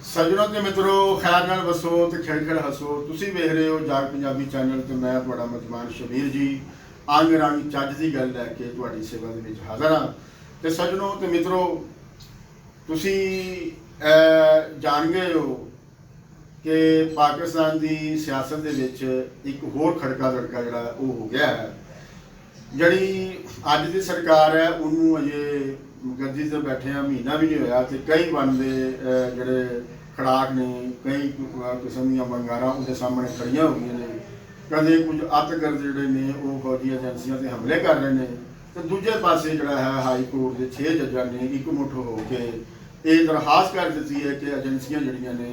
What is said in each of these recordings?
ਸੱਜਣੋ ਤੇ ਮਿੱਤਰੋ, ਖੈਰ ਨਾਲ ਵਸੋ ਤੇ ਖਿੜ ਖਿੜ ਹੱਸੋ। ਤੁਸੀਂ ਵੇਖ ਰਹੇ ਹੋ ਜਾਗ ਪੰਜਾਬੀ ਚੈਨਲ ਤੇ ਮੈਂ ਤੁਹਾਡਾ ਮਹਿਮਾਨ ਸ਼ਬੀਰ ਜੀ ਅੰਗ ਰੰਗ ਚੱਜ ਦੀ ਗੱਲ ਲੈ ਕੇ ਤੁਹਾਡੀ ਸੇਵਾ ਦੇ ਵਿੱਚ ਹਾਜ਼ਰ ਹਾਂ। ਤੇ ਸੱਜਣੋ ਤੇ ਮਿੱਤਰੋ, ਤੁਸੀਂ ਜਾਣ ਗਏ ਹੋ ਕਿ ਪਾਕਿਸਤਾਨ ਦੀ ਸਿਆਸਤ ਦੇ ਵਿੱਚ ਇੱਕ ਹੋਰ ਖੜਕਾ ਦੜਕਾ ਜਿਹੜਾ ਉਹ ਹੋ ਗਿਆ ਹੈ। ਜਿਹੜੀ ਅੱਜ ਦੀ ਸਰਕਾਰ ਹੈ ਉਹਨੂੰ ਅਜੇ ਗੱਦੀ ਤੇ ਬੈਠੇ ਆ ਮਹੀਨਾ ਵੀ ਨਹੀਂ ਹੋਇਆ ਤੇ ਕਈ ਬਣਦੇ ਜਿਹੜੇ ਖੜਾਕ ਨੇ, ਕਈ ਕਿਸਮ ਦੀਆਂ ਬੰਗਾਰਾਂ ਉਹਦੇ ਸਾਹਮਣੇ ਖੜੀਆਂ ਹੋ ਗਈਆਂ ਨੇ। ਕਦੇ ਕੁਝ ਅੱਤਗਰਦ ਜਿਹੜੇ ਨੇ ਉਹ ਫੌਜੀ ਏਜੰਸੀਆਂ ਤੇ ਹਮਲੇ ਕਰ ਰਹੇ ਨੇ ਤੇ ਦੂਜੇ ਪਾਸੇ ਜਿਹੜਾ ਹੈ ਹਾਈ ਕੋਰਟ ਦੇ 6 ਜੱਜਾਂ ਨੇ ਇਕਮੁੱਠ ਹੋ ਕੇ ਇਹ ਦਰਖਾਸਤ ਕਰ ਦਿੱਤੀ ਹੈ ਕਿ ਏਜੰਸੀਆਂ ਜਿਹੜੀਆਂ ਨੇ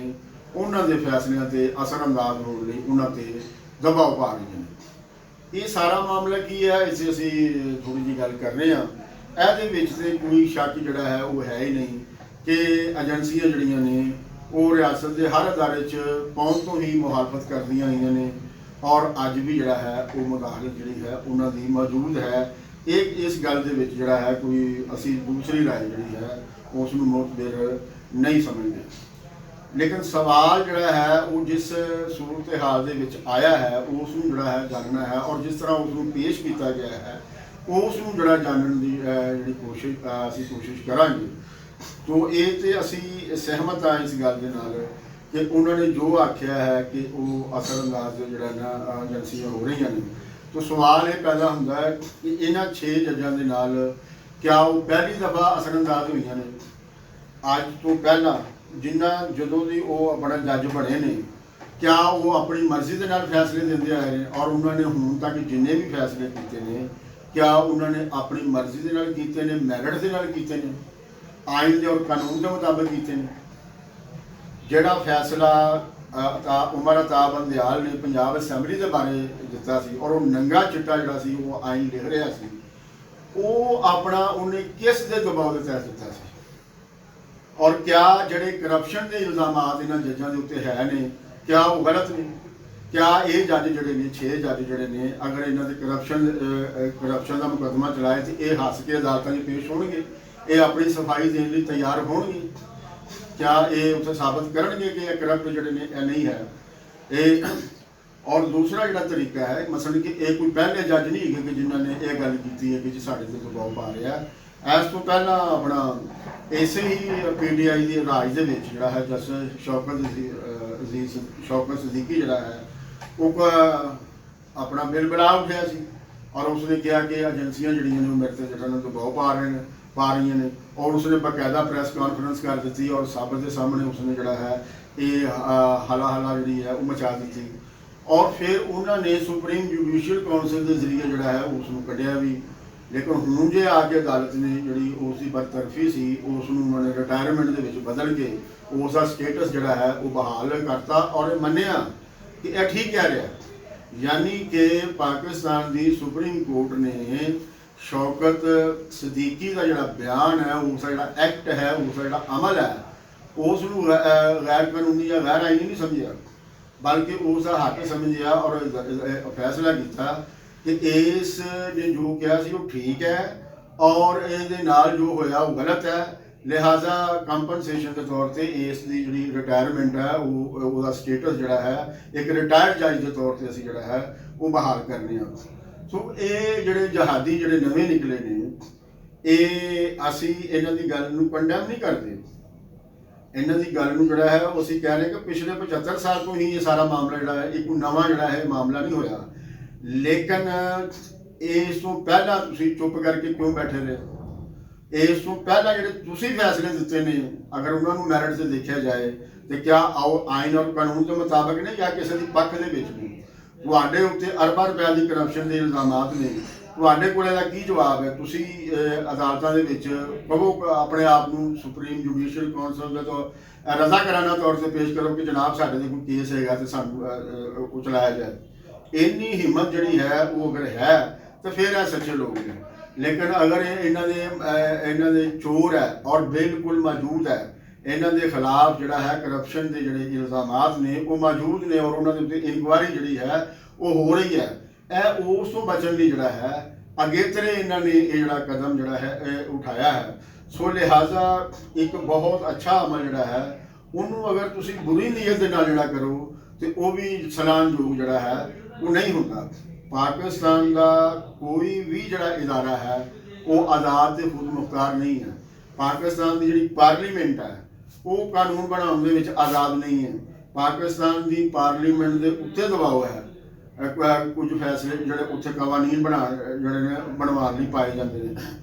ਉਹਨਾਂ ਦੇ ਫੈਸਲਿਆਂ ਤੇ ਅਸਰਅੰਦਾਜ਼ ਹੋਣ ਲਈ ਉਹਨਾਂ ਤੇ ਦਬਾਅ ਪਾ ਰਹੀਆਂ ਨੇ। ਇਹ ਸਾਰਾ ਮਾਮਲਾ ਕੀ ਹੈ, ਇਸ ਅਸੀਂ ਥੋੜੀ ਜਿਹੀ ਗੱਲ ਕਰ ਰਹੇ ਹਾਂ। ਇਹਦੇ ਵਿੱਚ ਤੇ ਕੋਈ ਸ਼ੱਕ ਜਿਹੜਾ ਹੈ ਉਹ ਹੈ ਹੀ ਨਹੀਂ ਕਿ ਏਜੰਸੀਆਂ ਜਿਹੜੀਆਂ ਨੇ ਉਹ ਰਿਆਸਤ ਦੇ ਹਰ ਅਦਾਰੇ 'ਚ ਪਹੁੰਚ ਤੋਂ ਹੀ ਮੁਖਾਲਫਤ ਕਰਦੀਆਂ ਆਈਆਂ ਨੇ ਔਰ ਅੱਜ ਵੀ ਜਿਹੜਾ ਹੈ ਉਹ ਮੁਦਾਖਲਤ ਜਿਹੜੀ ਹੈ ਉਹਨਾਂ ਦੀ ਮੌਜੂਦ ਹੈ। ਇਹ ਇਸ ਗੱਲ ਦੇ ਵਿੱਚ ਜਿਹੜਾ ਹੈ ਕੋਈ ਅਸੀਂ ਦੂਸਰੀ ਰਾਏ ਜਿਹੜੀ ਹੈ ਉਸ ਨੂੰ ਮੁਤਬਰ ਨਹੀਂ ਸਮਝਦੇ। ਲੇਕਿਨ ਸਵਾਲ ਜਿਹੜਾ ਹੈ ਉਹ ਜਿਸ ਸੂਰਤ ਹਾਲ ਦੇ ਵਿੱਚ ਆਇਆ ਹੈ ਉਸ ਨੂੰ ਜਿਹੜਾ ਹੈ ਜਾਣਨਾ ਹੈ ਔਰ ਜਿਸ ਤਰ੍ਹਾਂ ਉਸ ਨੂੰ ਪੇਸ਼ ਕੀਤਾ ਗਿਆ ਹੈ ਉਸ ਨੂੰ ਜਿਹੜਾ ਜਾਣਨ ਦੀ ਜਿਹੜੀ ਅਸੀਂ ਕੋਸ਼ਿਸ਼ ਕਰਾਂਗੇ। ਤੋ ਇਹ ਤੇ ਅਸੀਂ ਸਹਿਮਤ ਹਾਂ ਇਸ ਗੱਲ ਦੇ ਨਾਲ ਕਿ ਉਹਨਾਂ ਨੇ ਜੋ ਆਖਿਆ ਹੈ ਕਿ ਉਹ ਅਸਰਅੰਦਾਜ਼ ਜਿਹੜਾ ਨਾ ਏਜੰਸੀਆਂ ਹੋ ਰਹੀਆਂ ਨੇ। ਤੋ ਸਵਾਲ ਇਹ ਪੈਦਾ ਹੁੰਦਾ ਹੈ ਕਿ ਇਹਨਾਂ 6 ਜੱਜਾਂ ਦੇ ਨਾਲ ਕਿਆ ਉਹ ਪਹਿਲੀ ਦਫਾ ਅਸਰਅੰਦਾਜ਼ ਹੋਈਆਂ ਨੇ? ਅੱਜ ਤੋਂ ਪਹਿਲਾਂ ਜਦੋਂ ਦੀ ਉਹ ਆਪਣਾ ਜੱਜ ਬਣੇ ਨੇ, ਕਿਆ ਉਹ ਆਪਣੀ ਮਰਜ਼ੀ ਦੇ ਨਾਲ ਫੈਸਲੇ ਦਿੰਦੇ ਆਏ ਨੇ? ਔਰ ਉਹਨਾਂ ਨੇ ਹੁਣ ਤੱਕ ਜਿੰਨੇ ਵੀ ਫੈਸਲੇ ਕੀਤੇ ਨੇ ਕਿਆ ਉਹਨਾਂ ਨੇ ਆਪਣੀ ਮਰਜ਼ੀ ਦੇ ਨਾਲ ਕੀਤੇ ਨੇ, ਮੈਰਿਟ ਦੇ ਨਾਲ ਕੀਤੇ ਨੇ, ਆਇਨ ਦੇ ਔਰ ਕਾਨੂੰਨ ਦੇ ਮੁਤਾਬਕ ਕੀਤੇ ਨੇ? ਜਿਹੜਾ ਫੈਸਲਾ ਉਮਰ ਅਤਾਬ ਬੰਦਿਆਲ ਨੇ ਪੰਜਾਬ ਅਸੈਂਬਲੀ ਦੇ ਬਾਰੇ ਦਿੱਤਾ ਸੀ ਔਰ ਉਹ ਨੰਗਾ ਚਿੱਟਾ ਜਿਹੜਾ ਸੀ ਉਹ ਆਇਨ ਲਿਖ ਰਿਹਾ ਸੀ, ਉਹ ਆਪਣਾ ਉਹਨੇ ਕਿਸ ਦੇ ਦਬਾਅ ਦੇ ਤਹਿਤ ਦਿੱਤਾ ਸੀ? ਔਰ ਕਿਆ ਜਿਹੜੇ ਕਰਪਸ਼ਨ ਦੇ ਇਲਜ਼ਾਮਾਤ ਇਹਨਾਂ ਜੱਜਾਂ ਦੇ ਉੱਤੇ ਹੈ ਨੇ ਕਿਆ ਉਹ ਗਲਤ ਨੇ? ਕਿਆ ਇਹ ਜੱਜ ਜਿਹੜੇ ਨੇ 6 ਜੱਜ ਜਿਹੜੇ ਨੇ ਅਗਰ ਇਹਨਾਂ ਦੇ ਕਰਪਸ਼ਨ ਦਾ ਮੁਕੱਦਮਾ ਚਲਾਏ ਤੇ ਇਹ ਹੱਸ ਕੇ ਅਦਾਲਤਾਂ 'ਚ ਪੇਸ਼ ਹੋਣਗੇ? ਇਹ ਆਪਣੀ ਸਫਾਈ ਦੇਣ ਲਈ ਤਿਆਰ ਹੋਣਗੇ? ਕਿਆ ਇਹ ਉੱਥੇ ਸਾਬਤ ਕਰਨਗੇ ਕਿ ਇਹ ਕਰਪਟ ਜਿਹੜੇ ਨੇ ਇਹ ਨਹੀਂ ਹੈ? ਇਹ ਔਰ ਦੂਸਰਾ ਜਿਹੜਾ ਤਰੀਕਾ ਹੈ ਮਸਲਨ ਕਿ ਇਹ ਕੋਈ ਪਹਿਲੇ ਜੱਜ ਨਹੀਂ ਹੈਗੇ ਕਿ ਜਿਨ੍ਹਾਂ ਨੇ ਇਹ ਗੱਲ ਕੀਤੀ ਹੈ ਕਿ ਜੀ ਸਾਡੇ ਤੇ ਦਬਾਅ ਪਾ ਰਿਹਾ। ਇਸ ਤੋਂ ਪਹਿਲਾਂ ਆਪਣਾ ਇਸੇ ਹੀ PTI ਦੀ ਰਾਜ ਦੇ ਵਿੱਚ ਜਿਹੜਾ ਹੈ ਜਸਟਿਸ ਸ਼ੌਕਤ ਸਦੀਕੀ ਜਿਹੜਾ ਹੈ ਉਹ ਆਪਣਾ ਬਿਲ ਬਣਾ ਉੱਠਿਆ ਸੀ ਔਰ ਉਸਨੇ ਕਿਹਾ ਕਿ ਏਜੰਸੀਆਂ ਜਿਹੜੀਆਂ ਨੇ ਉਹ ਮੇਰੇ ਤੇ ਜਿਹੜਾ ਨੇ ਦਬਾਅ ਪਾ ਰਹੀਆਂ ਨੇ ਔਰ ਉਸਨੇ ਬਾਕਾਇਦਾ ਪ੍ਰੈਸ ਕਾਨਫਰੰਸ ਕਰ ਦਿੱਤੀ ਔਰ ਸਭ ਦੇ ਸਾਹਮਣੇ ਉਸਨੇ ਜਿਹੜਾ ਹੈ ਇਹ ਹਲਾ ਜਿਹੜੀ ਹੈ ਉਹ ਮਚਾ ਦਿੱਤੀ। ਔਰ ਫਿਰ ਉਹਨਾਂ ਨੇ ਸੁਪਰੀਮ ਜੁਡੀਸ਼ੀਅਲ ਕਾਉਂਸਲ ਦੇ ਜ਼ਰੀਏ ਜਿਹੜਾ ਹੈ ਉਸ ਨੂੰ ਕੱਢਿਆ ਵੀ। ਲੇਕਿਨ ਹੁਣ ਜੇ ਆ ਕੇ ਅਦਾਲਤ ਨੇ ਜਿਹੜੀ ਉਸ ਦੀ ਬਰਤਰਫੀ ਸੀ ਉਸ ਨੂੰ ਉਹਨਾਂ ਨੇ ਰਿਟਾਇਰਮੈਂਟ ਦੇ ਵਿੱਚ ਬਦਲ ਕੇ ਉਸ ਦਾ ਸਟੇਟਸ ਜਿਹੜਾ ਹੈ ਉਹ ਬਹਾਲ ਕਰਤਾ ਔਰ ਇਹ ਮੰਨਿਆ ਕਿ ਇਹ ਠੀਕ ਕਹਿ ਰਿਹਾ। ਯਾਨੀ ਕਿ ਪਾਕਿਸਤਾਨ ਦੀ ਸੁਪਰੀਮ ਕੋਰਟ ਨੇ ਸ਼ੌਕਤ ਸਦੀਕੀ ਦਾ ਜਿਹੜਾ ਬਿਆਨ ਹੈ, ਉਸ ਦਾ ਜਿਹੜਾ ਐਕਟ ਹੈ, ਉਸ ਦਾ ਜਿਹੜਾ ਅਮਲ ਹੈ ਉਸ ਨੂੰ ਗੈਰ ਕਾਨੂੰਨੀ ਜਾਂ ਗੈਰ ਆਈਨੀ ਨਹੀਂ ਸਮਝਿਆ ਬਲਕਿ ਉਸ ਦਾ ਹੱਕ ਸਮਝਿਆ ਔਰ ਫੈਸਲਾ ਕੀਤਾ ਕਿ ਇਸ ਨੇ ਜੋ ਕਿਹਾ ਸੀ ਉਹ ਠੀਕ ਹੈ ਔਰ ਇਹਦੇ ਨਾਲ ਜੋ ਹੋਇਆ ਉਹ ਗਲਤ ਹੈ। ਲਿਹਾਜ਼ਾ ਕੰਪਨਸੇਸ਼ਨ ਦੇ ਤੌਰ ਤੇ ਇਸ ਦੀ ਜਿਹੜੀ ਰਿਟਾਇਰਮੈਂਟ ਹੈ ਉਹਦਾ ਸਟੇਟਸ ਜਿਹੜਾ ਹੈ ਇੱਕ ਰਿਟਾਇਰਡ ਜੱਜ ਦੇ ਤੌਰ ਤੇ ਅਸੀਂ ਜਿਹੜਾ ਹੈ ਉਹ ਬਹਾਲ ਕਰਨੇ ਆ। ਸੋ ਇਹ ਜਿਹੜੇ ਜਹਾਦੀ ਜਿਹੜੇ ਨਵੇਂ ਨਿਕਲੇ ਨੇ ਇਹ ਅਸੀਂ ਇਹਨਾਂ ਦੀ ਗੱਲ ਨੂੰ ਕੰਡੈਮ ਨਹੀਂ ਕਰਦੇ। ਇਹਨਾਂ ਦੀ ਗੱਲ ਨੂੰ ਜਿਹੜਾ ਹੈ ਉਹ ਅਸੀਂ ਕਹਿ ਰਹੇ ਕਿ ਪਿਛਲੇ 75 ਸਾਲ ਤੋਂ ਹੀ ਇਹ ਸਾਰਾ ਮਾਮਲਾ ਜਿਹੜਾ ਹੈ ਇੱਕ ਨਵਾਂ ਜਿਹੜਾ ਹੈ ਮਾਮਲਾ ਨਹੀਂ ਹੋਇਆ। ਲੇਕਿਨ ਇਸ ਤੋਂ ਪਹਿਲਾਂ ਤੁਸੀਂ ਚੁੱਪ ਕਰਕੇ ਕਿਉਂ ਬੈਠੇ ਰਹੇ? ਇਸ ਤੋਂ ਪਹਿਲਾਂ ਜਿਹੜੇ ਤੁਸੀਂ ਫੈਸਲੇ ਦਿੱਤੇ ਨੇ ਅਗਰ ਉਹਨਾਂ ਨੂੰ ਮੈਰਿਟ ਤੇ ਦੇਖਿਆ ਜਾਏ ਤੇ ਕਿਆ ਆਇਨ ਔਰ ਕਾਨੂੰਨ ਦੇ ਮੁਤਾਬਕ ਨੇ ਜਾਂ ਕਿਸੇ ਦੀ ਪੱਖ ਦੇ ਵਿੱਚ ਨੇ? ਤੁਹਾਡੇ ਉੱਤੇ ਅਰਬਾਂ ਰੁਪਏ ਦੀ ਕਰਪਸ਼ਨ ਦੇ ਇਲਜ਼ਾਮਾਤ ਨੇ, ਤੁਹਾਡੇ ਕੋਲ ਇਹਦਾ ਕੀ ਜਵਾਬ ਹੈ? ਤੁਸੀਂ ਅਦਾਲਤਾਂ ਦੇ ਵਿੱਚ ਕਹੋ ਆਪਣੇ ਆਪ ਨੂੰ ਸੁਪਰੀਮ ਜੁਡੀਸ਼ੀਅਲ ਕਾਉਂਸਲ ਦੇ ਤੋਂ ਰਜ਼ਾਕਾਰਾਨਾ ਤੌਰ ਤੇ ਪੇਸ਼ ਕਰੋ ਕਿ ਜਨਾਬ ਸਾਡੇ ਤੇ ਕੋਈ ਕੇਸ ਹੈਗਾ ਤੇ ਸਾਨੂੰ ਉਹ ਚਲਾਇਆ ਜਾਏ। ਇੰਨੀ ਹਿੰਮਤ ਜਿਹੜੀ ਹੈ ਉਹ ਅਗਰ ਹੈ ਤਾਂ ਫਿਰ ਇਹ ਸੱਚੇ ਲੋਕ ਨੇ। ਲੇਕਿਨ ਅਗਰ ਇਹਨਾਂ ਦੇ ਚੋਰ ਹੈ ਔਰ ਬਿਲਕੁਲ ਮੌਜੂਦ ਹੈ, ਇਹਨਾਂ ਦੇ ਖਿਲਾਫ ਜਿਹੜਾ ਹੈ ਕਰਪਸ਼ਨ ਦੇ ਜਿਹੜੇ ਇਲਜ਼ਾਮਾਤ ਨੇ ਉਹ ਮੌਜੂਦ ਨੇ ਔਰ ਉਹਨਾਂ ਦੇ ਉੱਤੇ ਇਨਕੁਆਇਰੀ ਜਿਹੜੀ ਹੈ ਉਹ ਹੋ ਰਹੀ ਹੈ, ਇਹ ਉਸ ਤੋਂ ਬਚਣ ਲਈ ਜਿਹੜਾ ਹੈ ਅਗੇਤਰੇ ਇਹਨਾਂ ਨੇ ਇਹ ਜਿਹੜਾ ਕਦਮ ਜਿਹੜਾ ਹੈ ਇਹ ਉਠਾਇਆ ਹੈ। ਸੋ ਲਿਹਾਜ਼ਾ ਇੱਕ ਬਹੁਤ ਅੱਛਾ ਅਮਲ ਜਿਹੜਾ ਹੈ ਉਹਨੂੰ ਅਗਰ ਤੁਸੀਂ ਬੁਰੀ ਨੀਅਤ ਦੇ ਨਾਲ ਜਿਹੜਾ ਕਰੋ ਤੇ ਉਹ ਵੀ ਸਲਾਨਯੋਗ ਜਿਹੜਾ ਹੈ ਉਹ ਨਹੀਂ ਹੁੰਦਾ। ਪਾਕਿਸਤਾਨ ਦਾ ਕੋਈ ਵੀ ਜਿਹੜਾ ਇਦਾਰਾ ਹੈ ਉਹ ਆਜ਼ਾਦ ਤੇ ਖੁਦ ਮੁਖਤਾਰ ਨਹੀਂ ਹੈ। ਪਾਕਿਸਤਾਨ ਦੀ ਜਿਹੜੀ ਪਾਰਲੀਮੈਂਟ ਹੈ ਉਹ ਕਾਨੂੰਨ ਬਣਾਉਣ ਦੇ ਵਿੱਚ ਆਜ਼ਾਦ ਨਹੀਂ ਹੈ। ਪਾਕਿਸਤਾਨ ਦੀ ਪਾਰਲੀਮੈਂਟ ਦੇ ਉੱਤੇ ਦਬਾਅ ਹੈ। ਕੁਝ ਫੈਸਲੇ ਜਿਹੜੇ ਉੱਥੇ ਕਵਾਨੀਨ ਜਿਹੜੇ ਨੇ ਬਣਵਾਉਣ ਲਈ ਪਾਏ ਜਾਂਦੇ ਨੇ,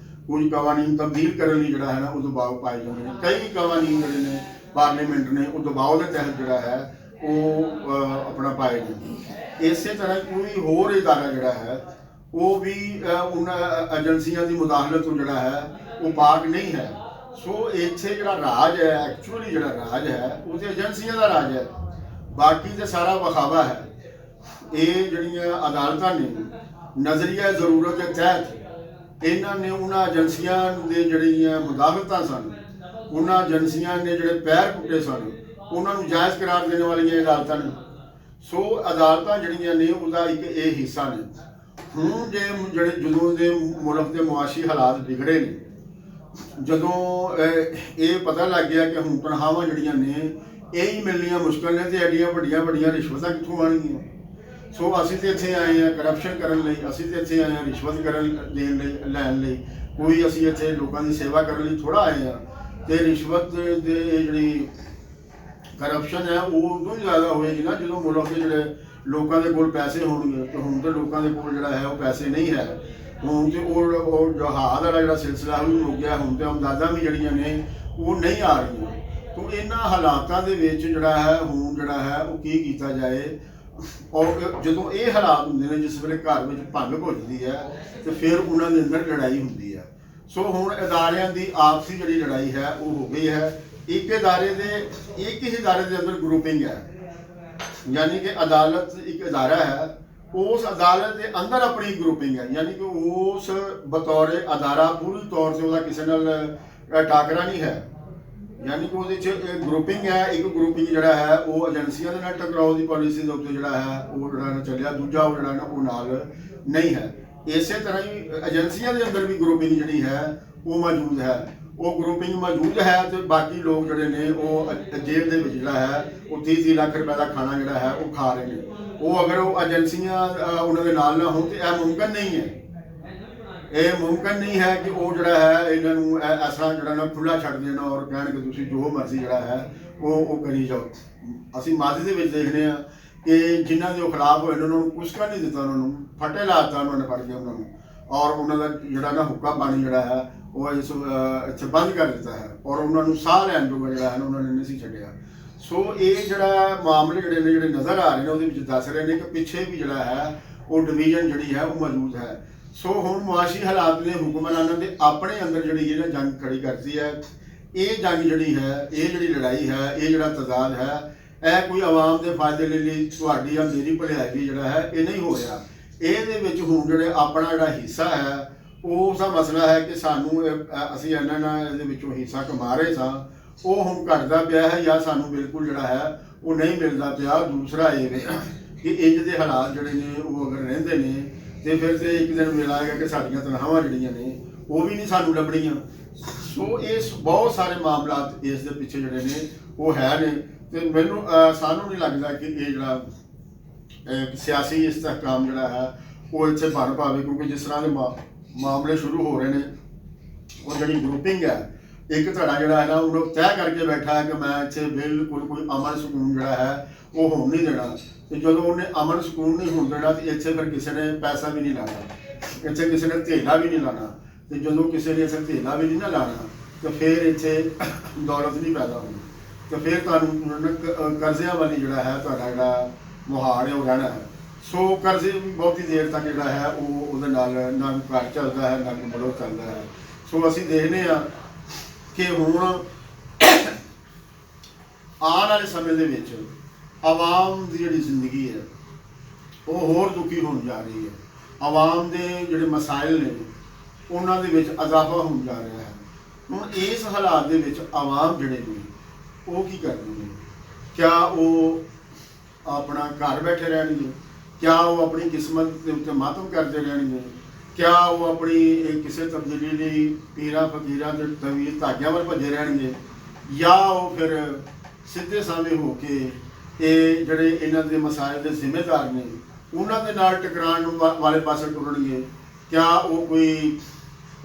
ਕੁਝ ਕਵਾਨੀਨ ਤਬਦੀਲ ਕਰਨ ਲਈ ਜਿਹੜਾ ਹੈ ਨਾ ਉਹ ਦਬਾਅ ਪਾਏ ਜਾਂਦੇ ਨੇ। ਕਈ ਕਵਾਨੀਨ ਜਿਹੜੇ ਨੇ ਪਾਰਲੀਮੈਂਟ ਨੇ ਉਹ ਦਬਾਅ ਦੇ ਤਹਿਤ ਜਿਹੜਾ ਹੈ ਉਹ ਆਪਣਾ ਪਾਏ ਨੇ। ਇਸੇ ਤਰ੍ਹਾਂ ਕੋਈ ਹੋਰ ਇਦਾਰਾ ਜਿਹੜਾ ਹੈ ਉਹ ਵੀ ਉਹਨਾਂ ਏਜੰਸੀਆਂ ਦੀ ਮੁਦਾਖਲਤ ਤੋਂ ਜਿਹੜਾ ਹੈ ਉਹ ਪਾਕ ਨਹੀਂ ਹੈ। ਸੋ ਇੱਥੇ ਜਿਹੜਾ ਰਾਜ ਹੈ, ਐਕਚੁਅਲੀ ਜਿਹੜਾ ਰਾਜ ਹੈ ਉਹ ਤੇ ਏਜੰਸੀਆਂ ਦਾ ਰਾਜ ਹੈ, ਬਾਕੀ ਤੇ ਸਾਰਾ ਵਿਖਾਵਾ ਹੈ। ਇਹ ਜਿਹੜੀਆਂ ਅਦਾਲਤਾਂ ਨੇ ਨਜ਼ਰੀਆ ਜ਼ਰੂਰਤ ਦੇ ਤਹਿਤ ਇਹਨਾਂ ਨੇ ਉਹਨਾਂ ਏਜੰਸੀਆਂ ਦੇ ਜਿਹੜੀਆਂ ਮੁਦਾਖਲਤਾਂ ਸਨ, ਉਹਨਾਂ ਏਜੰਸੀਆਂ ਨੇ ਜਿਹੜੇ ਪੈਰ ਪੁੱਟੇ ਸਨ, ਉਹਨਾਂ ਨੂੰ ਜਾਇਜ਼ ਕਰਾਰ ਦੇਣ ਵਾਲੀਆਂ ਅਦਾਲਤਾਂ ਨੇ। ਸੋ ਅਦਾਲਤਾਂ ਜਿਹੜੀਆਂ ਨੇ ਉਹਦਾ ਇੱਕ ਇਹ ਹਿੱਸਾ ਨੇ। ਹੁਣ ਜਦੋਂ ਦੇ ਮੁਲਕ ਦੇ ਮੁਆਸ਼ੀ ਹਾਲਾਤ ਵਿਗੜੇ ਨੇ, ਜਦੋਂ ਇਹ ਪਤਾ ਲੱਗ ਗਿਆ ਕਿ ਹੁਣ ਤਨਖਾਹਾਂ ਜਿਹੜੀਆਂ ਨੇ ਇਹ ਹੀ ਮਿਲਣੀਆਂ ਮੁਸ਼ਕਲ ਨੇ ਤੇ ਐਡੀਆਂ ਵੱਡੀਆਂ ਵੱਡੀਆਂ ਰਿਸ਼ਵਤਾਂ ਕਿੱਥੋਂ ਆਉਣਗੀਆਂ। ਸੋ ਅਸੀਂ ਤੇ ਇੱਥੇ ਆਏ ਹਾਂ ਕਰਪਸ਼ਨ ਕਰਨ ਲਈ, ਅਸੀਂ ਤੇ ਇੱਥੇ ਆਏ ਹਾਂ ਰਿਸ਼ਵਤ ਦੇਣ ਲਈ ਲੈਣ ਲਈ। ਕੋਈ ਅਸੀਂ ਇੱਥੇ ਲੋਕਾਂ ਦੀ ਸੇਵਾ ਕਰਨ ਲਈ ਥੋੜ੍ਹਾ ਆਏ ਹਾਂ। ਤੇ ਰਿਸ਼ਵਤ ਦੇ ਜਿਹੜੀ ਕਰਪਸ਼ਨ ਹੈ ਉਹ ਉਦੋਂ ਹੀ ਜ਼ਿਆਦਾ ਹੋਏਗੀ ਨਾ ਜਦੋਂ ਮੁਲਕ ਦੇ ਜਿਹੜੇ ਲੋਕਾਂ ਦੇ ਕੋਲ ਪੈਸੇ ਹੋਣਗੇ। ਤੇ ਹੁਣ ਤੇ ਲੋਕਾਂ ਦੇ ਕੋਲ ਜਿਹੜਾ ਹੈ ਉਹ ਪੈਸੇ ਨਹੀਂ ਹੈ। ਹੁਣ ਤੇ ਉਹ ਜਹਾਜ਼ ਵਾਲਾ ਜਿਹੜਾ ਸਿਲਸਿਲਾ ਉਹ ਮੁੱਕ ਗਿਆ। ਹੁਣ ਤੇ ਅਮਦਾਦਾਂ ਵੀ ਜਿਹੜੀਆਂ ਨੇ ਉਹ ਨਹੀਂ ਆ ਰਹੀਆਂ। ਤੋਂ ਇਹਨਾਂ ਹਾਲਾਤਾਂ ਦੇ ਵਿੱਚ ਜਿਹੜਾ ਹੈ ਹੁਣ ਜਿਹੜਾ ਹੈ ਉਹ ਕੀ ਕੀਤਾ ਜਾਏ। ਔਰ ਜਦੋਂ ਇਹ ਹਾਲਾਤ ਹੁੰਦੇ ਨੇ ਜਿਸ ਵੇਲੇ ਘਰ ਵਿੱਚ ਭੰਗ ਭੁੱਜਦੀ ਹੈ ਤੇ ਫਿਰ ਉਹਨਾਂ ਦੇ ਅੰਦਰ ਲੜਾਈ ਹੁੰਦੀ ਹੈ। ਸੋ ਹੁਣ ਅਦਾਰਿਆਂ ਦੀ ਆਪਸੀ ਜਿਹੜੀ ਲੜਾਈ ਹੈ ਉਹ ਹੋ ਗਈ ਹੈ। ਇੱਕ ਹੀ ਅਦਾਰੇ ਦੇ ਅੰਦਰ ਗਰੁੱਪਿੰਗ ਹੈ, ਯਾਨੀ ਕਿ ਅਦਾਲਤ ਇੱਕ ਅਦਾਰਾ ਹੈ, ਉਸ ਅਦਾਲਤ ਦੇ ਅੰਦਰ ਆਪਣੀ ਗਰੁੱਪਿੰਗ ਹੈ। ਯਾਨੀ ਕਿ ਉਸ ਬਤੌਰ ਅਦਾਰਾ ਪੂਰੀ ਤੌਰ ਤੇ ਉਹਦਾ ਕਿਸੇ ਨਾਲ ਟਾਕਰਾ ਨਹੀਂ ਹੈ। ਯਾਨੀ ਕਿ ਉਹਦੇ 'ਚ ਗਰੁੱਪਿੰਗ ਹੈ। ਇੱਕ ਗਰੁੱਪਿੰਗ ਜਿਹੜਾ ਹੈ ਉਹ ਏਜੰਸੀਆਂ ਦੇ ਨਾਲ ਟਕਰਾਓ ਦੀ ਪਾਲਿਸੀ ਦੇ ਉੱਤੇ ਜਿਹੜਾ ਹੈ ਉਹ ਜਿਹੜਾ ਚੱਲਿਆ, ਦੂਜਾ ਉਹ ਜਿਹੜਾ ਨਾ ਉਹ ਨਾਲ ਨਹੀਂ ਹੈ। ਇਸੇ ਤਰ੍ਹਾਂ ਹੀ ਏਜੰਸੀਆਂ ਦੇ ਅੰਦਰ ਵੀ ਗਰੁੱਪਿੰਗ ਜਿਹੜੀ ਹੈ ਉਹ ਮੌਜੂਦ ਹੈ। ਉਹ ਗਰੁੱਪਿੰਗ ਮੌਜੂਦ ਹੈ ਤੇ ਬਾਕੀ ਲੋਕ ਜਿਹੜੇ ਨੇ ਉਹ ਜੇਲ੍ਹ ਦੇ ਵਿੱਚ ਜਿਹੜਾ ਹੈ ਉਹ 30 ਲੱਖ ਰੁਪਏ ਦਾ ਖਾਣਾ ਜਿਹੜਾ ਹੈ ਉਹ ਖਾ ਰਹੇ ਨੇ। ਉਹ ਅਗਰ ਉਹ ਏਜੰਸੀਆਂ ਉਹਨਾਂ ਦੇ ਨਾਲ ਨਾ ਹੋਣ ਤੇ ਇਹ ਮੁਮਕਿਨ ਨਹੀਂ ਹੈ। ਇਹ ਮੁਮਕਿਨ ਨਹੀਂ ਹੈ ਕਿ ਉਹ ਜਿਹੜਾ ਹੈ ਇਹਨਾਂ ਨੂੰ ਇਸ ਤਰ੍ਹਾਂ ਜਿਹੜਾ ਨਾ ਖੁੱਲ੍ਹਾ ਛੱਡ ਦੇਣਾ ਔਰ ਕਹਿਣ ਕਿ ਤੁਸੀਂ ਜੋ ਮਰਜ਼ੀ ਜਿਹੜਾ ਹੈ ਉਹ ਕਰੀ ਜਾਓ। ਅਸੀਂ ਮਾਜ਼ੀ ਦੇ ਵਿੱਚ ਦੇਖਦੇ ਹਾਂ ਕਿ ਜਿਨ੍ਹਾਂ ਦੇ ਉਹ ਖਿਲਾਫ ਹੋਏ ਉਹਨਾਂ ਨੂੰ ਕੁਛ ਕਰ ਨਹੀਂ ਦਿੱਤਾ, ਉਹਨਾਂ ਨੂੰ ਫਟੇ ਲਾਤਾ, ਉਹਨਾਂ ਨੇ ਫੜ ਕੇ ਉਹਨਾਂ ਨੂੰ, ਔਰ ਉਹਨਾਂ ਦਾ ਜਿਹੜਾ ਨਾ ਹੁੱਕਾ ਪਾਣੀ ਜਿਹੜਾ ਹੈ ਉਹ ਇੱਥੇ ਬੰਦ ਕਰ ਦਿੱਤਾ ਹੈ ਔਰ ਉਹਨਾਂ ਨੂੰ ਸਾਹ ਲੈਣ ਜੋਗਾ ਜਿਹੜਾ ਹੈ ਉਹਨਾਂ ਨੇ ਨਹੀਂ ਸੀ ਛੱਡਿਆ। ਸੋ ਇਹ ਜਿਹੜਾ ਮਾਮਲੇ ਜਿਹੜੇ ਨਜ਼ਰ ਆ ਰਹੇ ਨੇ ਉਹਦੇ ਵਿੱਚ ਦੱਸ ਰਹੇ ਨੇ ਕਿ ਪਿੱਛੇ ਵੀ ਜਿਹੜਾ ਹੈ ਉਹ ਡਿਵੀਜ਼ਨ ਜਿਹੜੀ ਹੈ ਉਹ ਮੌਜੂਦ ਹੈ। ਸੋ ਹੁਣ ਮੁਆਸ਼ੀ ਹਾਲਾਤ ਨੇ ਹੁਕਮਰਾਨਾਂ ਦੇ ਆਪਣੇ ਅੰਦਰ ਜਿਹੜੀ ਇਹ ਜੰਗ ਖੜੀ ਕਰਤੀ ਹੈ। ਇਹ ਜੰਗ ਜਿਹੜੀ ਹੈ, ਇਹ ਜਿਹੜੀ ਲੜਾਈ ਹੈ, ਇਹ ਜਿਹੜਾ ਤਜ਼ਾਦ ਹੈ, ਇਹ ਕੋਈ ਆਵਾਮ ਦੇ ਫਾਇਦੇ ਲਈ ਤੁਹਾਡੀ ਜਾਂ ਮੇਰੀ ਭਲਾਈ ਜਿਹੜਾ ਹੈ ਇਹ ਨਹੀਂ ਹੋ ਰਿਹਾ। ਇਹਦੇ ਵਿੱਚ ਹੁਣ ਜਿਹੜੇ ਆਪਣਾ ਜਿਹੜਾ ਹਿੱਸਾ ਹੈ ਉਸ ਦਾ ਮਸਲਾ ਹੈ ਕਿ ਸਾਨੂੰ ਅਸੀਂ ਇਹਨਾਂ ਨਾਲ ਇਹਦੇ ਵਿੱਚੋਂ ਹਿੱਸਾ ਕਮਾ ਰਹੇ ਸਾਂ, ਉਹ ਹੁਣ ਘਟਦਾ ਪਿਆ ਹੈ ਜਾਂ ਸਾਨੂੰ ਬਿਲਕੁਲ ਜਿਹੜਾ ਹੈ ਉਹ ਨਹੀਂ ਮਿਲਦਾ ਪਿਆ। ਦੂਸਰਾ ਇਹ ਕਿ ਇੰਜ ਦੇ ਹਾਲਾਤ ਜਿਹੜੇ ਨੇ ਉਹ ਅਗਰ ਰਹਿੰਦੇ ਨੇ ਤੇ ਫਿਰ ਤੇ ਇੱਕ ਦਿਨ ਵੇਲਾ ਆਏਗਾ ਕਿ ਸਾਡੀਆਂ ਤਨਖਾਹਾਂ ਜਿਹੜੀਆਂ ਨੇ ਉਹ ਵੀ ਨਹੀਂ ਸਾਨੂੰ ਲੱਭਣੀਆਂ। ਸੋ ਇਹ ਬਹੁਤ ਸਾਰੇ ਮਾਮਲਾਤ ਇਸ ਦੇ ਪਿੱਛੇ ਜਿਹੜੇ ਨੇ ਉਹ ਹੈ ਨੇ ਤੇ ਸਾਨੂੰ ਨਹੀਂ ਲੱਗਦਾ ਕਿ ਇਹ ਜਿਹੜਾ ਸਿਆਸੀ ਇਸਤਹਕਾਮ ਜਿਹੜਾ ਹੈ ਉਹ ਇੱਥੇ ਬਣ ਪਾਵੇ, ਕਿਉਂਕਿ ਜਿਸ ਤਰ੍ਹਾਂ ਦੇ ਮਾਮਲੇ ਸ਼ੁਰੂ ਹੋ ਰਹੇ ਨੇ ਉਹ ਜਿਹੜੀ ਗਰੁੱਪਿੰਗ ਹੈ, ਇੱਕ ਧੜਾ ਜਿਹੜਾ ਹੈ ਨਾ ਉਹਨੂੰ ਤੈਅ ਕਰਕੇ ਬੈਠਾ ਹੈ ਕਿ ਮੈਂ ਇੱਥੇ ਬਿਲਕੁਲ ਕੋਈ ਅਮਨ ਸਕੂਨ ਜਿਹੜਾ ਹੈ ਉਹ ਹੋਣ ਨਹੀਂ ਦੇਣਾ। ਤੇ ਜਦੋਂ ਉਹਨੇ ਅਮਨ ਸਕੂਨ ਨਹੀਂ ਹੋਣ ਦੇਣਾ ਤੇ ਇੱਥੇ ਫਿਰ ਕਿਸੇ ਨੇ ਪੈਸਾ ਵੀ ਨਹੀਂ ਲਾਣਾ, ਇੱਥੇ ਕਿਸੇ ਨੇ ਧੇਲਾ ਵੀ ਨਹੀਂ ਲਾਣਾ। ਤੇ ਜਦੋਂ ਕਿਸੇ ਨੇ ਇੱਥੇ ਧੇਲਾ ਵੀ ਨਹੀਂ ਨਾ ਲਾਣਾ ਤੇ ਫਿਰ ਇੱਥੇ ਦੌਲਤ ਨਹੀਂ ਪੈਦਾ ਹੋਣੀ ਤੇ ਫਿਰ ਤੁਹਾਨੂੰ ਕਰਜ਼ਿਆਂ ਵਾਲੀ ਜਿਹੜਾ ਹੈ ਤੁਹਾਡਾ ਜਿਹੜਾ ਮੁਹਾਰ ਹੈ ਉਹ ਰਹਿਣਾ ਹੈ। ਸੋ ਕਰਜ਼ੇ ਵੀ ਬਹੁਤੀ ਦੇਰ ਤੱਕ ਜਿਹੜਾ ਹੈ ਉਹਦੇ ਨਾਲ ਨਾ ਘਰ ਚੱਲਦਾ ਹੈ ਨਾ ਮੁਲਕ ਚੱਲਦਾ ਹੈ। ਸੋ ਅਸੀਂ ਦੇਖਦੇ ਹਾਂ ਕਿ ਹੁਣ ਆਉਣ ਵਾਲੇ ਸਮੇਂ ਦੇ ਵਿੱਚ ਆਵਾਮ ਦੀ ਜਿਹੜੀ ਜ਼ਿੰਦਗੀ ਹੈ ਉਹ ਹੋਰ ਦੁਖੀ ਹੋਣ ਜਾ ਰਹੀ ਹੈ। ਆਵਾਮ ਦੇ ਜਿਹੜੇ ਮਸਾਇਲ ਨੇ ਉਹਨਾਂ ਦੇ ਵਿੱਚ ਇਜ਼ਾਫਾ ਹੋਣ ਜਾ ਰਿਹਾ ਹੈ। ਹੁਣ ਇਸ ਹਾਲਾਤ ਦੇ ਵਿੱਚ ਆਵਾਮ ਜਿਹੜੇ ਨੇ ਉਹ ਕੀ ਕਰਦੇ ਨੇ? ਕਿਆ ਉਹ ਆਪਣਾ ਘਰ ਬੈਠੇ ਰਹਿਣਗੇ? ਕਿਆ ਉਹ ਆਪਣੀ ਕਿਸਮਤ ਦੇ ਉੱਤੇ ਮਾਤਮ ਕਰਦੇ ਰਹਿਣਗੇ? ਕਿਆ ਉਹ ਆਪਣੀ ਕਿਸੇ ਤਬਦੀਲੀ ਲਈ ਪੀਰਾਂ ਫਕੀਰਾਂ ਦੇ ਤਵੀਰ ਧਾਗਿਆਂ ਵੱਲ ਭੱਜੇ ਰਹਿਣਗੇ? ਜਾਂ ਉਹ ਫਿਰ ਸਿੱਧੇ ਸਾਹਮਣੇ ਹੋ ਕੇ ਇਹ ਜਿਹੜੇ ਇਹਨਾਂ ਦੇ ਮਸਾਇਲ ਦੇ ਜ਼ਿੰਮੇਦਾਰ ਨੇ ਉਹਨਾਂ ਦੇ ਨਾਲ ਟਕਰਾਉਣ ਵਾਲੇ ਪਾਸੇ ਟੁਰਨਗੇ? ਕਿਆ ਉਹ ਕੋਈ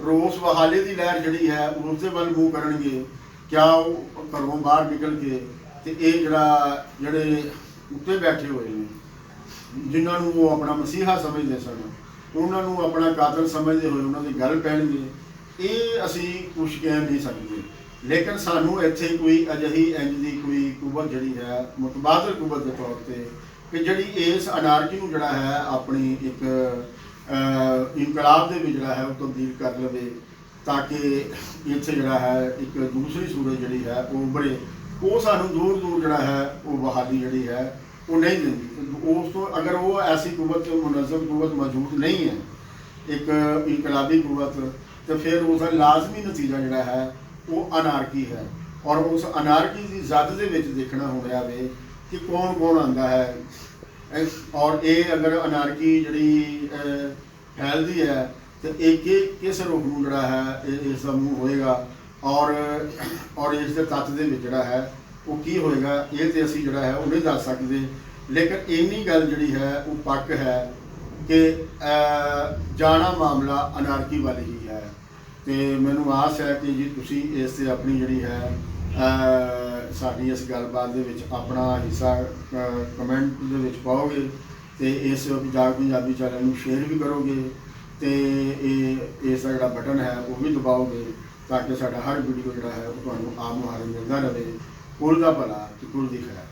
ਰੋਸ ਵਹਾਲੇ ਦੀ ਲਹਿਰ ਜਿਹੜੀ ਹੈ ਉਸ ਦੇ ਵੱਲ ਮੂੰਹ ਕਰਨਗੇ? ਕਿਆ ਉਹ ਘਰੋਂ ਬਾਹਰ ਨਿਕਲ ਕੇ ਤੇ ਇਹ ਜਿਹੜੇ ਉੱਤੇ ਬੈਠੇ ਹੋਏ ਨੇ, ਜਿਨ੍ਹਾਂ ਨੂੰ ਉਹ ਆਪਣਾ ਮਸੀਹਾ ਸਮਝਦੇ ਸਨ, ਉਹਨਾਂ ਨੂੰ ਆਪਣਾ ਕਾਤਲ ਸਮਝਦੇ ਹੋਏ ਉਹਨਾਂ ਦੀ ਗੱਲ ਪੈਣਗੇ? ਇਹ ਅਸੀਂ ਕੁਛ ਕਹਿ ਨਹੀਂ ਸਕਦੇ। ਲੇਕਿਨ ਸਾਨੂੰ ਇੱਥੇ ਕੋਈ ਅਜਿਹੀ ਇੰਜ ਦੀ ਕੋਈ ਕੁਵਤ ਜਿਹੜੀ ਹੈ ਮੁਤਬਾਦਲ ਕੁਵਤ ਦੇ ਤੌਰ 'ਤੇ ਕਿ ਜਿਹੜੀ ਇਸ ਅਨਾਰਕੀ ਨੂੰ ਜਿਹੜਾ ਹੈ ਆਪਣੀ ਇੱਕ ਇਨਕਲਾਬ ਦੇ ਵਿੱਚ ਜਿਹੜਾ ਹੈ ਉਹ ਤਬਦੀਲ ਕਰ ਲਵੇ, ਤਾਂ ਕਿ ਇੱਥੇ ਜਿਹੜਾ ਹੈ ਇੱਕ ਦੂਸਰੀ ਸੂਰਤ ਜਿਹੜੀ ਹੈ ਉਹ ਉੱਭਰੇ। ਉਹ ਸਾਨੂੰ ਦੂਰ ਦੂਰ ਜਿਹੜਾ ਹੈ ਉਹ ਬਹਾਲੀ ਜਿਹੜੀ ਹੈ ਉਹ ਨਹੀਂ ਦਿੰਦੀ। ਉਸ ਤੋਂ ਅਗਰ ਉਹ ਐਸੀ ਕੁਵਤ ਮੁਨਜ਼ਮ ਕੁਵਤ ਮੌਜੂਦ ਨਹੀਂ ਹੈ, ਇੱਕ ਇਨਕਲਾਬੀ ਕੁਵਤ, तो फिर उसका लाजमी नतीजा जोड़ा है वो अनारकी है। और उस अनारकी की जद के देखना होना वे कि कौन कौन आता है। और ये अगर अनारकी जी फैलती है तो एक किस रूप में जोड़ा है इसका मूँह होएगा और इसके तत्त के जोड़ा है वो की होएगा, ये तो असी जोड़ा है वो नहीं दस सकते। लेकिन इन्नी गल जी है वो पक्क है कि जाना मामला अनारकी वाली ही है। तो मैनू आस है कि जी तुसी इस अपनी जी है साड़ी इस गलबात अपना हिस्सा कमेंट दे विच पाओगे तो इस जाग पंजाबी चैनल में शेयर भी करोगे तो इसका जोड़ा बटन है वो भी दबाओगे ताकि साडा हर वीडियो जोड़ा है वो तुहानू आम मुहारे मिलता रहे। कुल दा भला ते कुल दी खैर।